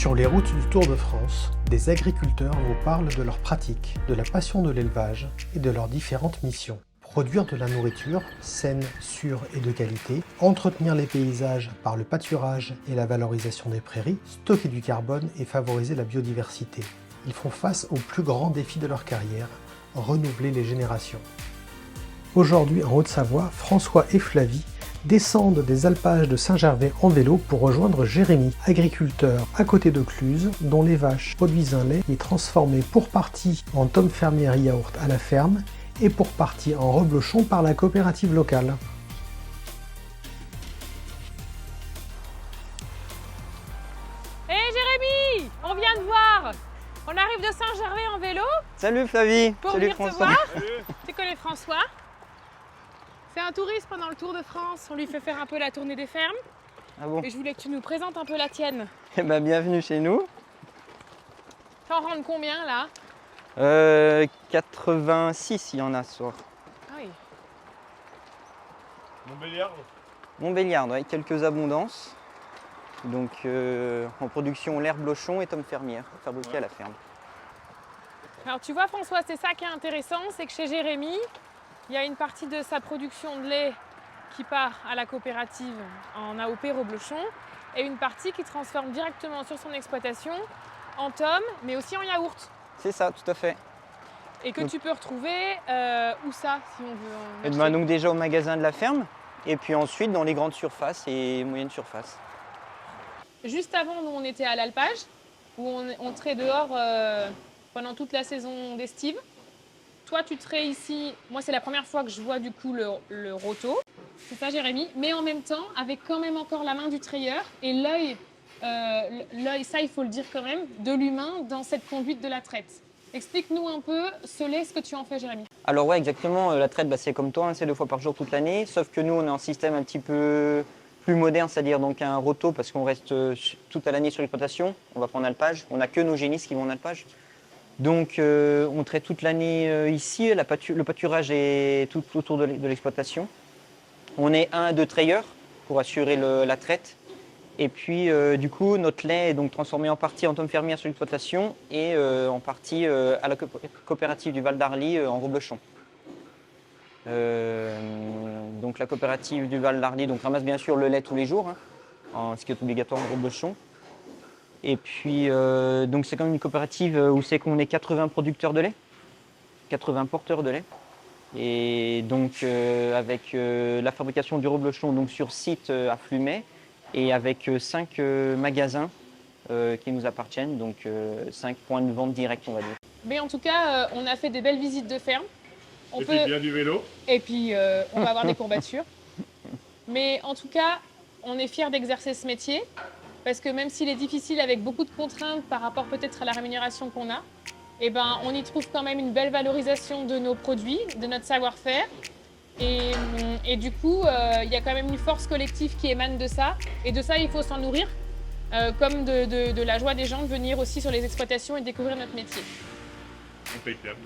Sur les routes du Tour de France, des agriculteurs vous parlent de leurs pratiques, de la passion de l'élevage et de leurs différentes missions. Produire de la nourriture saine, sûre et de qualité, entretenir les paysages par le pâturage et la valorisation des prairies, stocker du carbone et favoriser la biodiversité. Ils font face aux plus grands défis de leur carrière, renouveler les générations. Aujourd'hui en Haute-Savoie, François et Flavie descendent des alpages de Saint-Gervais en vélo pour rejoindre Jérémy, agriculteur à côté de Cluses, dont les vaches produisent un lait qui est transformé pour partie en tome fermière yaourt à la ferme et pour partie en reblochon par la coopérative locale. Hé Jérémy, on vient de voir. On arrive de Saint-Gervais en vélo. Salut Flavie. Pour Salut venir te François. voir. Tu connais François? C'est un touriste pendant le Tour de France. On lui fait faire un peu la tournée des fermes. Ah bon? Et je voulais que tu nous présentes un peu la tienne. Eh ben, bienvenue chez nous. T'en rentres combien là? 86 il y en a ce soir. Ah oui. Montbéliarde, avec quelques abondances. Donc en production l'herbe blochon et tome fermière, fabriquée à la ferme. Alors tu vois François, c'est ça qui est intéressant, c'est que chez Jérémy, il y a une partie de sa production de lait qui part à la coopérative en AOP reblochon et une partie qui transforme directement sur son exploitation en tome, mais aussi en yaourt. C'est ça, tout à fait. Et que Donc, tu peux retrouver où ça, si on veut en et acheter? ben, donc déjà au magasin de la ferme, et puis ensuite dans les grandes surfaces et moyennes surfaces. Juste avant, nous, on était à l'alpage, où on trait dehors pendant toute la saison d'estive. Toi, tu trais ici. Moi, c'est la première fois que je vois du coup le roto. C'est ça, Jérémy. Mais en même temps, avec quand même encore la main du trayeur et l'œil, ça, il faut le dire quand même, de l'humain dans cette conduite de la traite. Explique-nous un peu ce lait, ce que tu en fais, Jérémy. Alors ouais, exactement, la traite, c'est comme toi, hein, c'est 2 fois par jour toute l'année, sauf que nous, on a un système un petit peu plus moderne, c'est-à-dire donc un roto, parce qu'on reste toute l'année sur l'exploitation, on va pas en alpage, on n'a que nos génisses qui vont en alpage. Donc on traite toute l'année ici, le pâturage est tout autour de l'exploitation. On est 1 à 2 trayeurs pour assurer la traite. Et puis du coup, notre lait est donc transformé en partie en tome fermière sur l'exploitation et en partie à la coopérative du Val d'Arly en reblochon. Donc la coopérative du Val d'Arly ramasse bien sûr le lait tous les jours, hein, ce qui est obligatoire en reblochon. Et puis donc c'est quand même une coopérative où c'est qu'on est 80 producteurs de lait, 80 porteurs de lait. Et donc avec la fabrication du reblochon donc sur site à Flumet et avec 5 magasins qui nous appartiennent, donc 5 points de vente directs on va dire. Mais en tout cas, on a fait des belles visites de ferme. Et puis bien du vélo. Et puis, on va avoir des courbatures. Mais en tout cas, on est fiers d'exercer ce métier parce que même s'il est difficile avec beaucoup de contraintes par rapport peut-être à la rémunération qu'on a, eh ben, on y trouve quand même une belle valorisation de nos produits, de notre savoir-faire. Et du coup, il y a quand même une force collective qui émane de ça. Et de ça, il faut s'en nourrir, comme de la joie des gens de venir aussi sur les exploitations et découvrir notre métier. Impeccable.